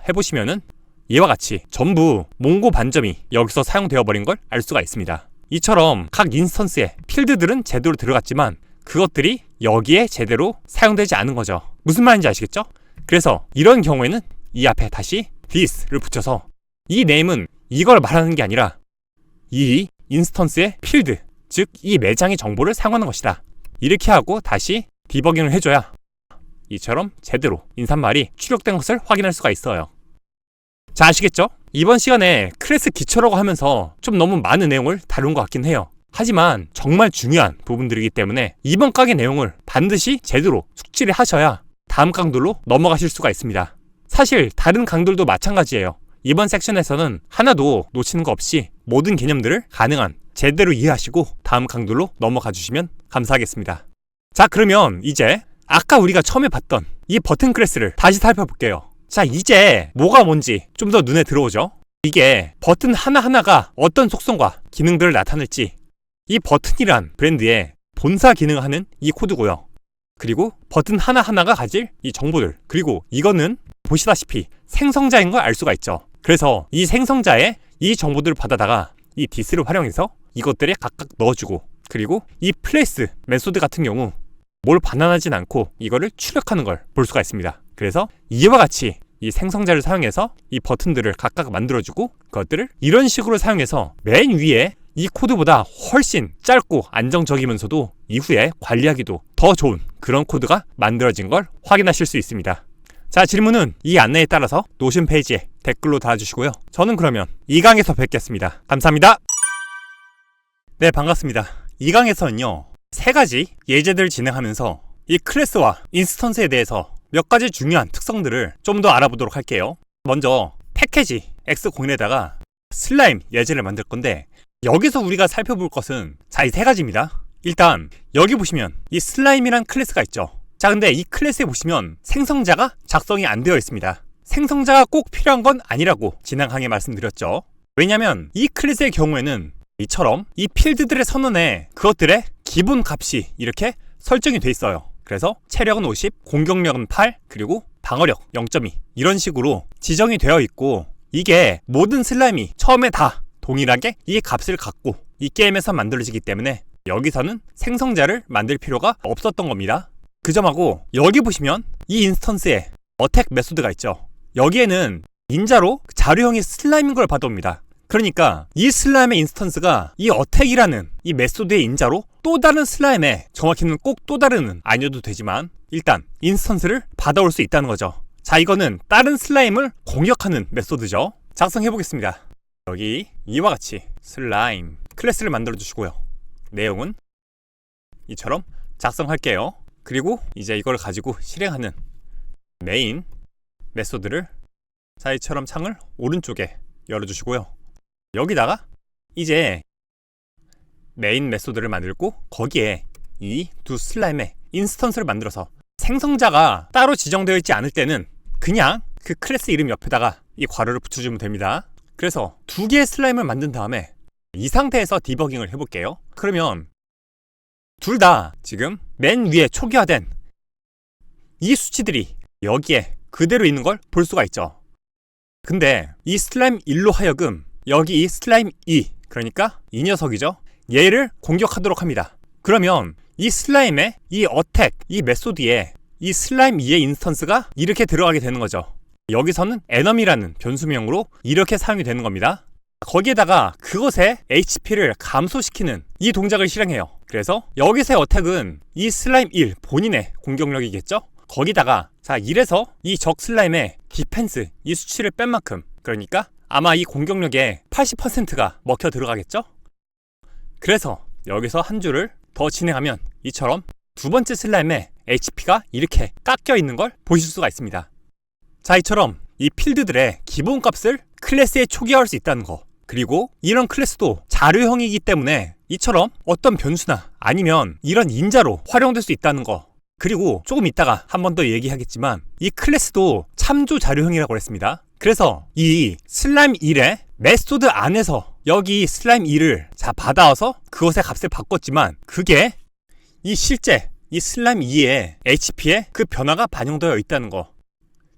해보시면은 이와 같이 전부 몽고 반점이 여기서 사용되어 버린 걸 알 수가 있습니다. 이처럼 각 인스턴스에 필드들은 제대로 들어갔지만 그것들이 여기에 제대로 사용되지 않은 거죠. 무슨 말인지 아시겠죠? 그래서 이런 경우에는 이 앞에 다시 this를 붙여서 이 name은 이걸 말하는 게 아니라 이 인스턴스의 필드, 즉 이 매장의 정보를 사용하는 것이다. 이렇게 하고 다시 디버깅을 해줘야 이처럼 제대로 인사말이 출력된 것을 확인할 수가 있어요. 자, 아시겠죠? 이번 시간에 클래스 기초라고 하면서 좀 너무 많은 내용을 다룬 것 같긴 해요. 하지만 정말 중요한 부분들이기 때문에 이번 강의 내용을 반드시 제대로 숙지를 하셔야 다음 강들로 넘어가실 수가 있습니다. 사실 다른 강들도 마찬가지예요. 이번 섹션에서는 하나도 놓치는 거 없이 모든 개념들을 가능한 제대로 이해하시고 다음 강들로 넘어가 주시면 감사하겠습니다. 자, 그러면 이제 아까 우리가 처음에 봤던 이 버튼 클래스를 다시 살펴볼게요. 자, 이제 뭐가 뭔지 좀 더 눈에 들어오죠? 이게 버튼 하나하나가 어떤 속성과 기능들을 나타낼지 이 버튼이란 브랜드의 본사 기능을 하는 이 코드고요. 그리고 버튼 하나하나가 가질 이 정보들, 그리고 이거는 보시다시피 생성자인 걸 알 수가 있죠. 그래서 이 생성자의 이 정보들을 받아다가 이 this를 활용해서 이것들에 각각 넣어주고, 그리고 이 place 메소드 같은 경우 뭘 반환하진 않고 이거를 출력하는 걸 볼 수가 있습니다. 그래서 이와 같이 이 생성자를 사용해서 이 버튼들을 각각 만들어주고, 그것들을 이런 식으로 사용해서 맨 위에 이 코드보다 훨씬 짧고 안정적이면서도 이후에 관리하기도 더 좋은 그런 코드가 만들어진 걸 확인하실 수 있습니다. 자, 질문은 이 안내에 따라서 노션 페이지에 댓글로 달아주시고요. 저는 그러면 2강에서 뵙겠습니다. 감사합니다. 네, 반갑습니다. 2강에서는요, 3가지 예제들을 진행하면서 이 클래스와 인스턴스에 대해서 몇 가지 중요한 특성들을 좀 더 알아보도록 할게요. 먼저 패키지 X01에다가 슬라임 예제를 만들 건데, 여기서 우리가 살펴볼 것은 자, 이 3가지입니다. 일단 여기 보시면 이 슬라임이란 클래스가 있죠. 자, 근데 이 클래스에 보시면 생성자가 작성이 안 되어 있습니다. 생성자가 꼭 필요한 건 아니라고 지난 강의에 말씀드렸죠. 왜냐면 이 클래스의 경우에는 이처럼 이 필드들의 선언에 그것들의 기본 값이 이렇게 설정이 돼 있어요. 그래서 체력은 50, 공격력은 8, 그리고 방어력 0.2 이런 식으로 지정이 되어 있고, 이게 모든 슬라임이 처음에 다 동일하게 이 값을 갖고 이 게임에서 만들어지기 때문에 여기서는 생성자를 만들 필요가 없었던 겁니다. 그 점하고 여기 보시면 이 인스턴스에 어택 메소드가 있죠. 여기에는 인자로 자료형이 슬라임인 걸 봐도옵니다. 그러니까 이 슬라임의 인스턴스가 이 어택이라는 이 메소드의 인자로 또 다른 슬라임에, 정확히는 꼭 또 다른은 아니어도 되지만 일단 인스턴스를 받아올 수 있다는 거죠. 자, 이거는 다른 슬라임을 공격하는 메소드죠. 작성해 보겠습니다. 여기 이와 같이 슬라임 클래스를 만들어 주시고요. 내용은 이처럼 작성할게요. 그리고 이제 이걸 가지고 실행하는 메인 메소드를 자, 이처럼 창을 오른쪽에 열어주시고요. 여기다가 이제 메인 메소드를 만들고 거기에 이 두 슬라임의 인스턴스를 만들어서 생성자가 따로 지정되어 있지 않을 때는 그냥 그 클래스 이름 옆에다가 이 괄호를 붙여주면 됩니다. 그래서 2개의 슬라임을 만든 다음에 이 상태에서 디버깅을 해볼게요. 그러면 둘 다 지금 맨 위에 초기화된 이 수치들이 여기에 그대로 있는 걸 볼 수가 있죠. 근데 이 슬라임 1로 하여금 여기 이 슬라임 2, 그러니까 이 녀석이죠. 얘를 공격하도록 합니다. 그러면 이 슬라임의 이 어택, 이 메소드에 이 슬라임 2의 인스턴스가 이렇게 들어가게 되는 거죠. 여기서는 에너미라는 변수명으로 이렇게 사용이 되는 겁니다. 거기에다가 그것의 HP를 감소시키는 이 동작을 실행해요. 그래서 여기서의 어택은 이 슬라임 1 본인의 공격력이겠죠? 거기다가 자, 이래서 이 적 슬라임의 디펜스, 이 수치를 뺀 만큼, 그러니까 아마 이 공격력의 80%가 먹혀 들어가겠죠? 그래서 여기서 한 줄을 더 진행하면 이처럼 두 번째 슬라임의 HP가 이렇게 깎여 있는 걸 보실 수가 있습니다. 자, 이처럼 이 필드들의 기본값을 클래스에 초기화할 수 있다는 거, 그리고 이런 클래스도 자료형이기 때문에 이처럼 어떤 변수나 아니면 이런 인자로 활용될 수 있다는 거, 그리고 조금 이따가 한 번 더 얘기하겠지만 이 클래스도 참조 자료형이라고 했습니다. 그래서 이 슬라임 1의 메소드 안에서 여기 슬라임 2를 받아와서 그것의 값을 바꿨지만 그게 이 실제 이 슬라임 2의 HP에 그 변화가 반영되어 있다는 거.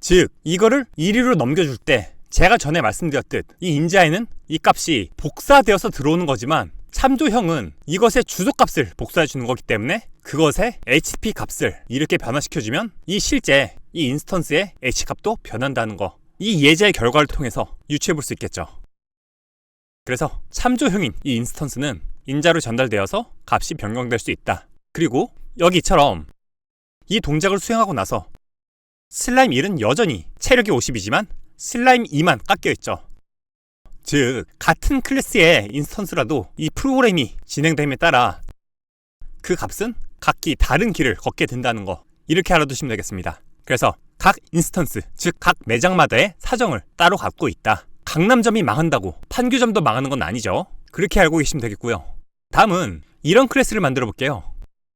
즉 이거를 1위로 넘겨줄 때 제가 전에 말씀드렸듯 이 인자에는 이 값이 복사되어서 들어오는 거지만 참조형은 이것의 주소값을 복사해 주는 거기 때문에 그것의 HP 값을 이렇게 변화시켜주면 이 실제 이 인스턴스의 H값도 변한다는 거, 이 예제의 결과를 통해서 유추해 볼 수 있겠죠. 그래서 참조형인 이 인스턴스는 인자로 전달되어서 값이 변경될 수 있다. 그리고 여기처럼 이 동작을 수행하고 나서 슬라임 1은 여전히 체력이 50이지만 슬라임 2만 깎여 있죠. 즉 같은 클래스의 인스턴스라도 이 프로그램이 진행됨에 따라 그 값은 각기 다른 길을 걷게 된다는 거, 이렇게 알아두시면 되겠습니다. 그래서 각 인스턴스, 즉 각 매장마다의 사정을 따로 갖고 있다. 강남점이 망한다고 판교점도 망하는 건 아니죠. 그렇게 알고 계시면 되겠고요. 다음은 이런 클래스를 만들어 볼게요.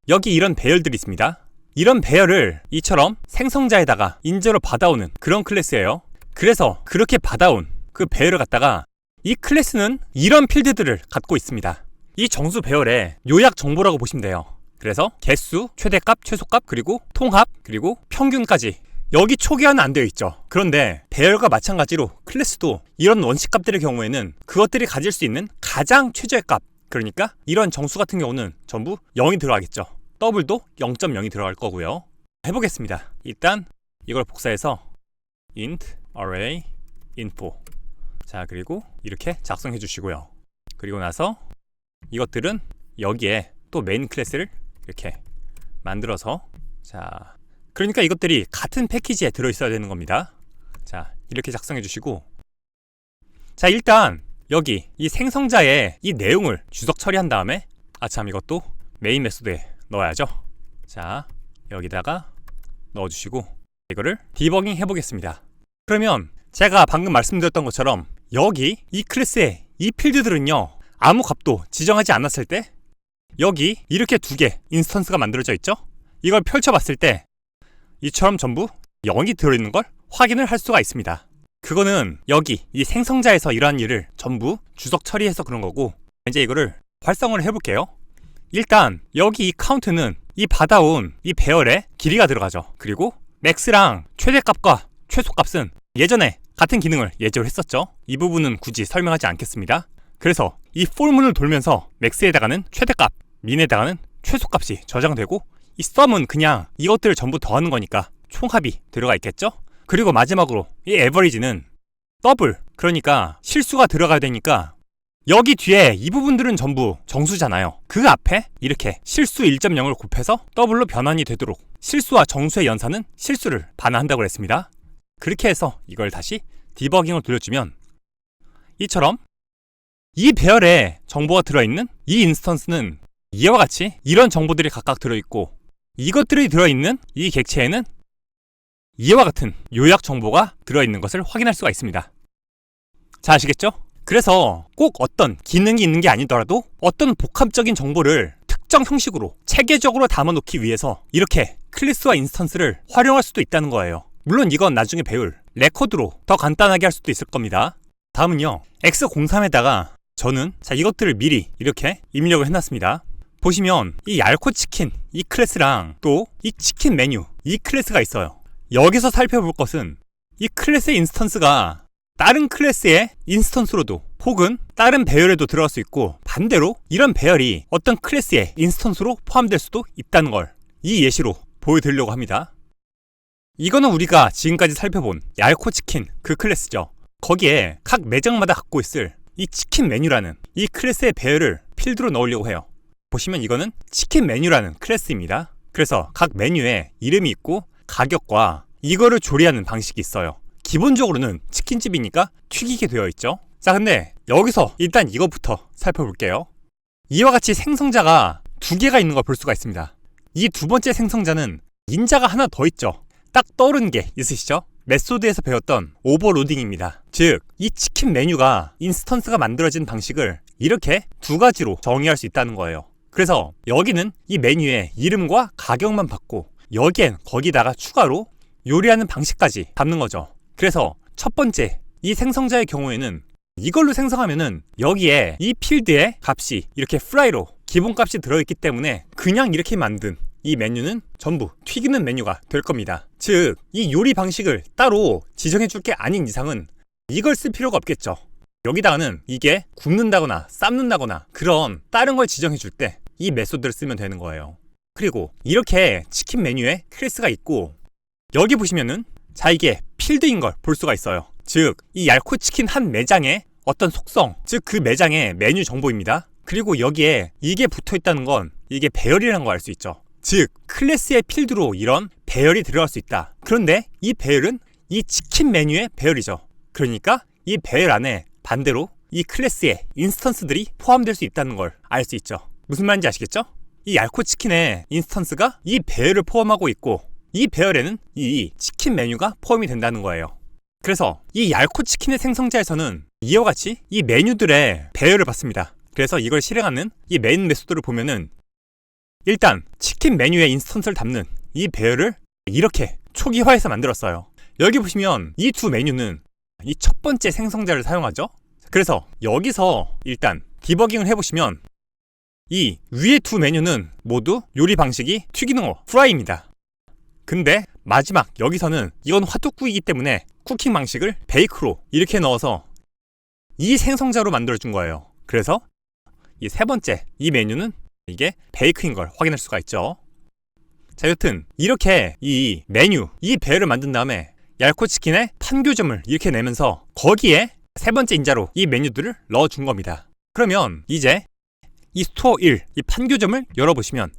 여기 이런 배열들이 있습니다. 이런 배열을 이처럼 생성자에다가 인재로 받아오는 그런 클래스예요. 그래서 그렇게 받아온 그 배열을 갖다가 이 클래스는 이런 필드들을 갖고 있습니다. 이 정수 배열의 요약 정보라고 보시면 돼요. 그래서 개수, 최대값, 최소값, 그리고 통합, 그리고 평균까지 여기 초기화는 안 되어 있죠. 그런데 배열과 마찬가지로 클래스도 이런 원칙값들의 경우에는 그것들이 가질 수 있는 가장 최저의 값, 그러니까 이런 정수 같은 경우는 전부 0이 들어가겠죠. 더블도 0.0이 들어갈 거고요. 해보겠습니다. 일단 이걸 복사해서 int array info, 자 그리고 이렇게 작성해 주시고요. 그리고 나서 이것들은 여기에 또 메인 클래스를 이렇게 만들어서, 자 그러니까 이것들이 같은 패키지에 들어있어야 되는 겁니다. 자 이렇게 작성해 주시고, 자 일단 여기 이 생성자의 이 내용을 주석 처리한 다음에 아참 이것도 메인 메소드에 넣어야죠. 자 여기다가 넣어주시고 이거를 디버깅 해보겠습니다. 그러면 제가 방금 말씀드렸던 것처럼 여기 이 클래스의 이 필드들은요 아무 값도 지정하지 않았을 때 여기 이렇게 두 개 인스턴스가 만들어져 있죠. 이걸 펼쳐봤을 때 이처럼 전부 0이 들어있는 걸 확인을 할 수가 있습니다. 그거는 여기 이 생성자에서 이러한 일을 전부 주석 처리해서 그런 거고, 이제 이거를 활성화를 해볼게요. 일단 여기 이 카운트는 이 받아온 이 배열에 길이가 들어가죠. 그리고 맥스랑 최대값과 최소값은 예전에 같은 기능을 예제로 했었죠. 이 부분은 굳이 설명하지 않겠습니다. 그래서 이 for문을 돌면서 맥스에다가는 최대값, 민에다가는 최소값이 저장되고, 이 sum은 그냥 이것들을 전부 더하는 거니까 총합이 들어가 있겠죠. 그리고 마지막으로 이 average는 더블, 그러니까 실수가 들어가야 되니까 여기 뒤에 이 부분들은 전부 정수잖아요. 그 앞에 이렇게 실수 1.0을 곱해서 더블로 변환이 되도록 실수와 정수의 연산은 실수를 반환한다고 했습니다. 그렇게 해서 이걸 다시 디버깅을 돌려주면 이처럼 이 배열에 정보가 들어있는 이 인스턴스는 이와 같이 이런 정보들이 각각 들어있고, 이것들이 들어있는 이 객체에는 이와 같은 요약 정보가 들어있는 것을 확인할 수가 있습니다. 자, 아시겠죠? 그래서 꼭 어떤 기능이 있는 게 아니더라도 어떤 복합적인 정보를 특정 형식으로 체계적으로 담아놓기 위해서 이렇게 클래스와 인스턴스를 활용할 수도 있다는 거예요. 물론 이건 나중에 배울 레코드로 더 간단하게 할 수도 있을 겁니다. 다음은요, x03에다가 저는 이것들을 미리 이렇게 입력을 해놨습니다. 보시면 이 얄코치킨 이 클래스랑 또 이 치킨 메뉴 이 클래스가 있어요. 여기서 살펴볼 것은 이 클래스의 인스턴스가 다른 클래스의 인스턴스로도 혹은 다른 배열에도 들어갈 수 있고, 반대로 이런 배열이 어떤 클래스의 인스턴스로 포함될 수도 있다는 걸 이 예시로 보여드리려고 합니다. 이거는 우리가 지금까지 살펴본 얄코치킨 그 클래스죠. 거기에 각 매장마다 갖고 있을 이 치킨 메뉴라는 이 클래스의 배열을 필드로 넣으려고 해요. 보시면 이거는 치킨 메뉴라는 클래스입니다. 그래서 각 메뉴에 이름이 있고 가격과 이거를 조리하는 방식이 있어요. 기본적으로는 치킨집이니까 튀기게 되어 있죠. 자, 근데 여기서 일단 이것부터 살펴볼게요. 이와 같이 생성자가 2개가 있는 걸 볼 수가 있습니다. 이 두 번째 생성자는 인자가 하나 더 있죠. 딱 떠오르는 게 있으시죠? 메소드에서 배웠던 오버로딩입니다. 즉, 이 치킨 메뉴가 인스턴스가 만들어진 방식을 이렇게 2가지로 정의할 수 있다는 거예요. 그래서 여기는 이 메뉴의 이름과 가격만 받고 여기엔 거기다가 추가로 요리하는 방식까지 담는 거죠. 그래서 첫 번째, 이 생성자의 경우에는 이걸로 생성하면은 여기에 이 필드의 값이 이렇게 프라이로 기본값이 들어있기 때문에 그냥 이렇게 만든 이 메뉴는 전부 튀기는 메뉴가 될 겁니다. 즉, 이 요리 방식을 따로 지정해 줄 게 아닌 이상은 이걸 쓸 필요가 없겠죠. 여기다가는 이게 굽는다거나 삶는다거나 그런 다른 걸 지정해 줄 때 이 메소드를 쓰면 되는 거예요. 그리고 이렇게 치킨 메뉴에 클래스가 있고 여기 보시면은 자, 이게 필드인 걸 볼 수가 있어요. 즉, 이 얄코 치킨 한 매장의 어떤 속성, 즉 그 매장의 메뉴 정보입니다. 그리고 여기에 이게 붙어 있다는 건 이게 배열이라는 걸 알 수 있죠. 즉, 클래스의 필드로 이런 배열이 들어갈 수 있다. 그런데 이 배열은 이 치킨 메뉴의 배열이죠. 그러니까 이 배열 안에 반대로 이 클래스의 인스턴스들이 포함될 수 있다는 걸 알 수 있죠. 무슨 말인지 아시겠죠? 이 얄코 치킨의 인스턴스가 이 배열을 포함하고 있고 이 배열에는 이 치킨 메뉴가 포함이 된다는 거예요. 그래서 이 얄코 치킨의 생성자에서는 이와 같이 이 메뉴들의 배열을 받습니다. 그래서 이걸 실행하는 이 메인 메소드를 보면은 일단 치킨 메뉴의 인스턴스를 담는 이 배열을 이렇게 초기화해서 만들었어요. 여기 보시면 이 두 메뉴는 이 첫 번째 생성자를 사용하죠. 그래서 여기서 일단 디버깅을 해보시면 이 위에 두 메뉴는 모두 요리 방식이 튀기는 거 프라이입니다. 근데 마지막 여기서는 이건 화뚝구이기 때문에 쿠킹 방식을 베이크로 이렇게 넣어서 이 생성자로 만들어준 거예요. 그래서 이 세 번째 이 메뉴는 이게 베이크인 걸 확인할 수가 있죠. 자, 여튼 이렇게 이 메뉴, 이 배열을 만든 다음에 얄코 치킨의 판교점을 이렇게 내면서 거기에 세 번째 인자로 이 메뉴들을 넣어준 겁니다. 그러면 이제 이 스토어 1, 이 판교점을 열어보시면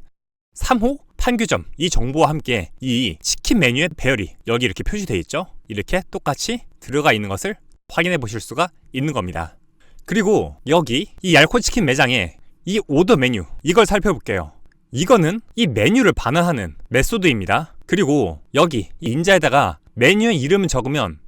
3호 판교점 이 정보와 함께 이 치킨 메뉴의 배열이 여기 이렇게 표시되어 있죠. 이렇게 똑같이 들어가 있는 것을 확인해 보실 수가 있는 겁니다. 그리고 여기 이 얄코 치킨 매장에 이 오더 메뉴 이걸 살펴볼게요. 이거는 이 메뉴를 반환하는 메소드입니다. 그리고 여기 이 인자에다가 메뉴의 이름을 적으면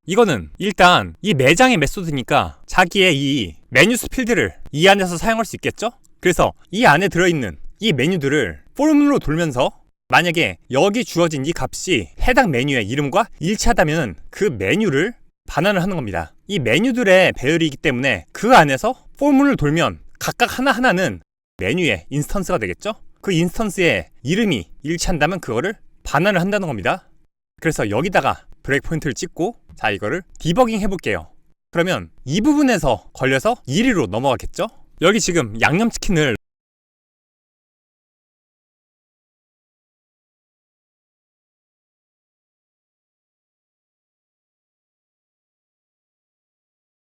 이거는 일단 이 매장의 메소드니까 자기의 이 메뉴스 필드를 이 안에서 사용할 수 있겠죠? 그래서 이 안에 들어있는 이 메뉴들을 포뮬로 돌면서 만약에 여기 주어진 이 값이 해당 메뉴의 이름과 일치하다면 그 메뉴를 반환을 하는 겁니다. 이 메뉴들의 배열이기 때문에 그 안에서 포뮬을 돌면 각각 하나하나는 메뉴의 인스턴스가 되겠죠? 그 인스턴스의 이름이 일치한다면 그거를 반환을 한다는 겁니다. 그래서 여기다가 브레이크 포인트를 찍고 자, 이거를 디버깅 해볼게요. 그러면 이 부분에서 걸려서 1위로 넘어가겠죠? 여기 지금 양념치킨을